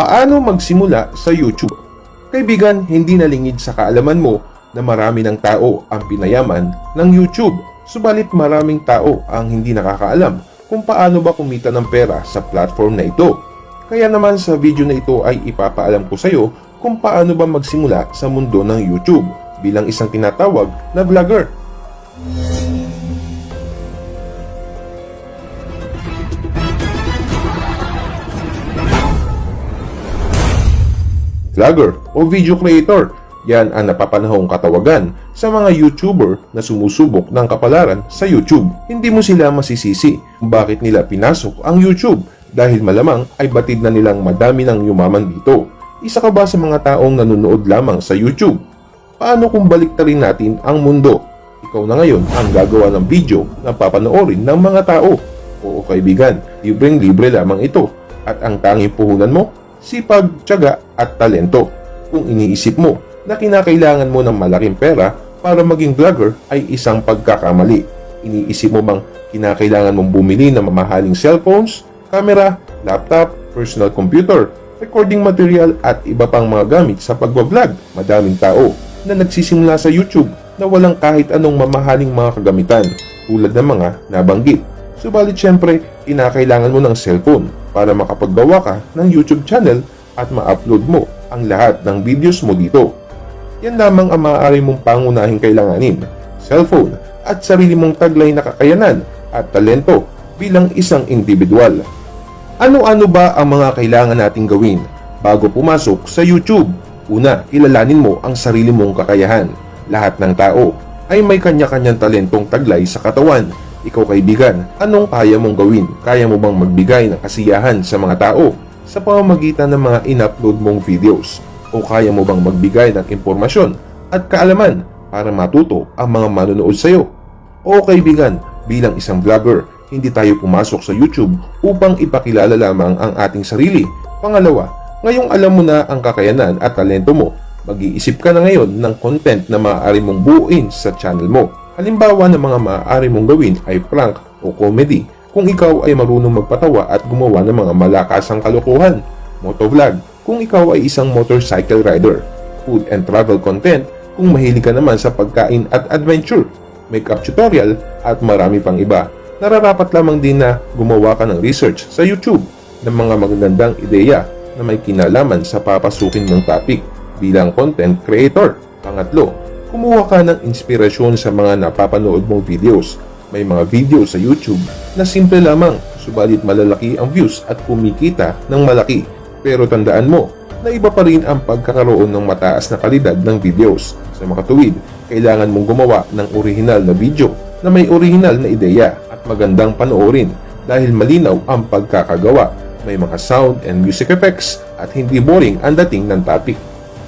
Paano magsimula sa YouTube? Kaibigan, hindi nalingid sa kaalaman mo na marami ng tao ang pinayaman ng YouTube. Subalit maraming tao ang hindi nakakaalam kung paano ba kumita ng pera sa platform na ito. Kaya naman sa video na ito ay ipapaalam ko sa iyo kung paano ba magsimula sa mundo ng YouTube bilang isang tinatawag na vlogger. Vlogger o video creator, yan ang napapanahong katawagan sa mga YouTuber na sumusubok ng kapalaran sa YouTube. Hindi mo sila masisisi kung bakit nila pinasok ang YouTube dahil malamang ay batid na nilang madami ng yumaman dito. Isa ka ba sa mga taong nanonood lamang sa YouTube? Paano kung baliktarin natin ang mundo? Ikaw na ngayon ang gagawa ng video na papanoorin ng mga tao. Oo kaibigan, libreng-libre lamang ito at ang tanging puhunan mo, sipag, tiyaga at talento. Kung iniisip mo na kinakailangan mo ng malaking pera para maging vlogger ay isang pagkakamali. Iniisip mo bang kinakailangan mong bumili ng mamahaling cellphones, camera, laptop, personal computer, recording material at iba pang mga gamit sa pagbablog? Madaming tao na nagsisimula sa YouTube na walang kahit anong mamahaling mga kagamitan tulad ng mga nabanggit. Subalit syempre, kinakailangan mo ng cellphone para makapaggawa ka ng YouTube channel at ma-upload mo ang lahat ng videos mo dito. Yan lamang ang maaari mong pangunahing kailanganin, cellphone at sarili mong taglay na kakayanan at talento bilang isang individual. Ano-ano ba ang mga kailangan nating gawin bago pumasok sa YouTube? Una, kilalanin mo ang sarili mong kakayahan. Lahat ng tao ay may kanya-kanyang talentong taglay sa katawan. Ikaw kaibigan, anong kaya mong gawin? Kaya mo bang magbigay ng kasiyahan sa mga tao sa pamamagitan ng mga in-upload mong videos? O kaya mo bang magbigay ng impormasyon at kaalaman para matuto ang mga manonood sa iyo? O kaibigan, bilang isang vlogger, hindi tayo pumasok sa YouTube upang ipakilala lamang ang ating sarili. Pangalawa, ngayong alam mo na ang kakayanan at talento mo, mag-iisip ka na ngayon ng content na maaari mong buuin sa channel mo. Halimbawa ng mga maaari mong gawin ay prank o comedy kung ikaw ay marunong magpatawa at gumawa ng mga malakasang kalokohan, motovlog kung ikaw ay isang motorcycle rider, food and travel content kung mahilig ka naman sa pagkain at adventure, makeup tutorial at marami pang iba. Nararapat lamang din na gumawa ka ng research sa YouTube ng mga magagandang ideya na may kinalaman sa papasukin mong topic bilang content creator. Pangatlo, kumuha ka ng inspirasyon sa mga napapanood mong videos. May mga video sa YouTube na simple lamang, subalit malalaki ang views at kumikita ng malaki. Pero tandaan mo na iba pa rin ang pagkakaroon ng mataas na kalidad ng videos. Sa makatuwid, kailangan mong gumawa ng orihinal na video na may orihinal na ideya at magandang panoorin dahil malinaw ang pagkakagawa. May mga sound and music effects at hindi boring ang dating ng topic.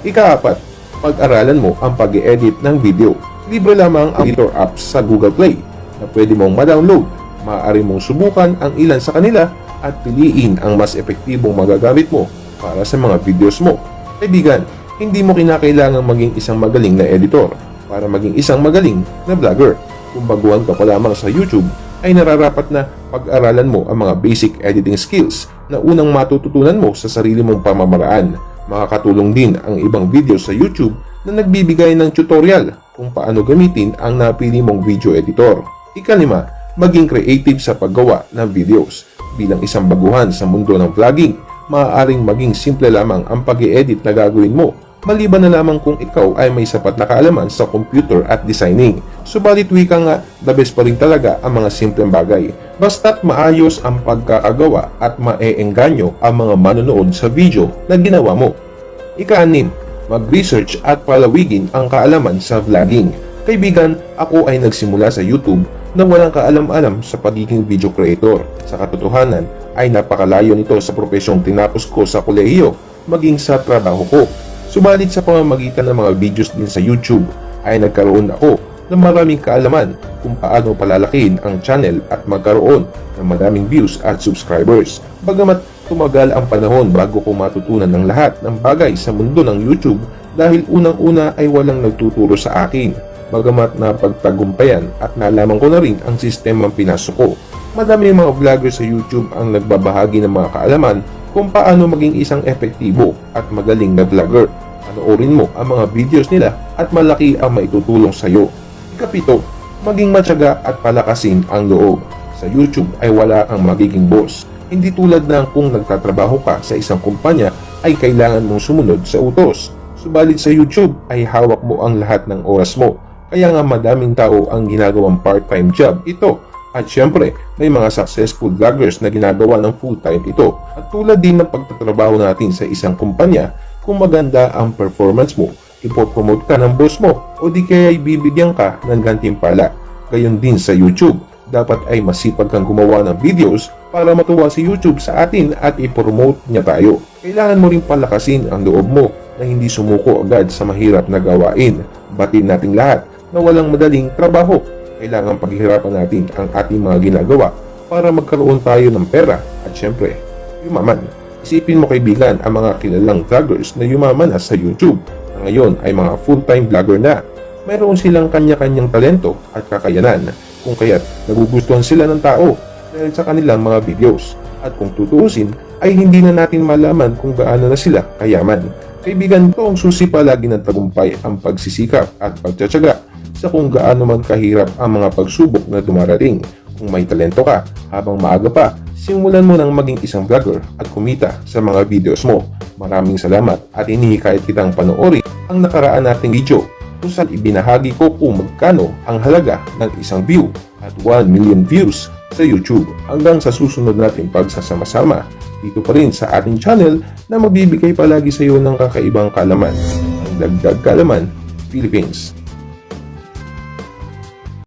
Ikaapat, pag-aralan mo ang pag-i-edit ng video. Libre lamang ang editor apps sa Google Play na pwede mong ma-download. Maaari mong subukan ang ilan sa kanila at piliin ang mas epektibong magagamit mo para sa mga videos mo. Kaibigan, hindi mo kinakailangang maging isang magaling na editor para maging isang magaling na vlogger. Kung baguhan ka pa lamang sa YouTube, ay nararapat na pag-aralan mo ang mga basic editing skills na unang matututunan mo sa sarili mong pamamaraan. Makakatulong din ang ibang video sa YouTube na nagbibigay ng tutorial kung paano gamitin ang napili mong video editor. Ikalima, maging creative sa paggawa ng videos. Bilang isang baguhan sa mundo ng vlogging, maaaring maging simple lamang ang pag-i-edit na gagawin mo, maliban na lamang kung ikaw ay may sapat na kaalaman sa computer at designing. Subalit wika nga, the best pa rin talaga ang mga simpleng bagay. Basta't maayos ang pagkakagawa at maeengganyo ang mga manonood sa video na ginawa mo. Ika-6, mag-research at palawigin ang kaalaman sa vlogging. Kaibigan, ako ay nagsimula sa YouTube na walang kaalam-alam sa pagiging video creator. Sa katotohanan ay napakalayo nito sa profesyong tinapos ko sa kolehiyo maging sa trabaho ko. Subalit sa pamamagitan ng mga videos din sa YouTube ay nagkaroon ako ng maraming kaalaman kung paano palalakihin ang channel at magkaroon ng maraming views at subscribers. Bagamat tumagal ang panahon bago ko matutunan ng lahat ng bagay sa mundo ng YouTube dahil unang-una ay walang nagtuturo sa akin. Bagamat napagtagumpayan at nalaman ko na rin ang sistemang pinasok ko. Madami mga vlogger sa YouTube ang nagbabahagi ng mga kaalaman kung paano maging isang epektibo at magaling na vlogger. Panoorin mo ang mga videos nila at malaki ang maitutulong sa iyo. Ikapito, maging matyaga at palakasin ang loob. Sa YouTube ay wala kang magiging boss. Hindi tulad ng kung nagtatrabaho ka sa isang kumpanya ay kailangan mong sumunod sa utos. Subalit sa YouTube ay hawak mo ang lahat ng oras mo. Kaya nga madaming tao ang ginagawang part-time job ito. At syempre, may mga successful vloggers na ginagawa ng full-time ito. At tulad din ng pagtatrabaho natin sa isang kumpanya, kung maganda ang performance mo, ipopromote ka ng boss mo o di kaya bibigyan ka ng gantimpala. Gayon din sa YouTube, dapat ay masipag kang gumawa ng videos para matuwa si YouTube sa atin at ipromote niya tayo. Kailangan mo rin palakasin ang loob mo na hindi sumuko agad sa mahirap na gawain. Batin nating lahat na walang madaling trabaho. Kailangan paghihirapan natin ang ating mga ginagawa para magkaroon tayo ng pera at syempre, yumaman. Isipin mo kaibigan ang mga kilalang vloggers na yumaman na sa YouTube na ngayon ay mga full-time vlogger na. Mayroon silang kanya-kanyang talento at kakayanan kung kaya't nagugustuhan sila ng tao dahil sa kanilang mga videos. At kung tutuusin ay hindi na natin malaman kung gaano na sila kayaman. Kaibigan, ito ang susi palagi ng tagumpay ang pagsisikap at pagtsatsaga sa kung gaano man kahirap ang mga pagsubok na dumarating. Kung may talento ka, habang maaga pa, simulan mo nang maging isang vlogger at kumita sa mga videos mo. Maraming salamat at inihikayat kitang panoorin ang nakaraan nating video kung saan ibinahagi ko kung magkano ang halaga ng isang view at 1 million views sa YouTube. Hanggang sa susunod nating pagsasama-sama dito pa rin sa ating channel na magbibigay palagi sa iyo ng kakaibang kalaman. Ang Dagdag Kalaman, Philippines.